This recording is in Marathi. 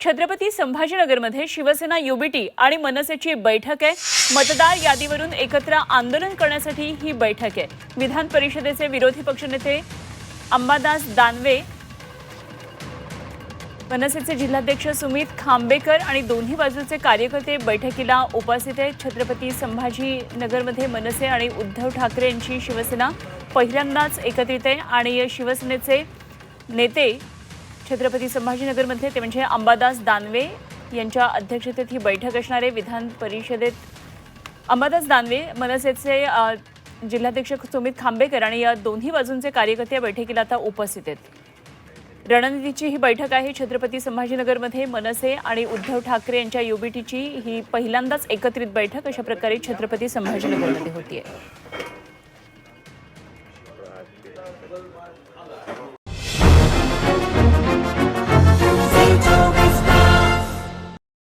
छत्रपती संभाजीनगरमध्ये शिवसेना युबीटी आणि मनसेची बैठक आहे। मतदार यादीवरून एकत्र आंदोलन करण्यासाठी ही बैठक आहे। विधान परिषदेचे विरोधी पक्षनेते अंबादास दानवे, मनसेचे जिल्हाध्यक्ष सुमित खांबेकर आणि दोन्ही बाजूचे कार्यकर्ते बैठकीला उपस्थित आहेत। छत्रपती संभाजीनगरमध्ये मनसे आणि उद्धव ठाकरे यांची शिवसेना पहिल्यांदाच एकत्रित आहे आणि शिवसेनेचे नेते छत्रपती संभाजीनगरमध्ये ते म्हणजे अंबादास दानवे यांच्या अध्यक्षतेत ही बैठक असणार आहे। विधान परिषदेत अंबादास दानवे, मनसेचे जिल्हाध्यक्ष सुमित खांबेकर आणि या दोन्ही बाजूंचे कार्यकर्ते या बैठकीला आता उपस्थित आहेत। रणनीतीची ही बैठक आहे। छत्रपती संभाजीनगरमध्ये मनसे आणि उद्धव ठाकरे यांच्या युबीटीची ही पहिल्यांदाच एकत्रित बैठक अशा प्रकारे छत्रपती संभाजीनगरमध्ये होती आहे।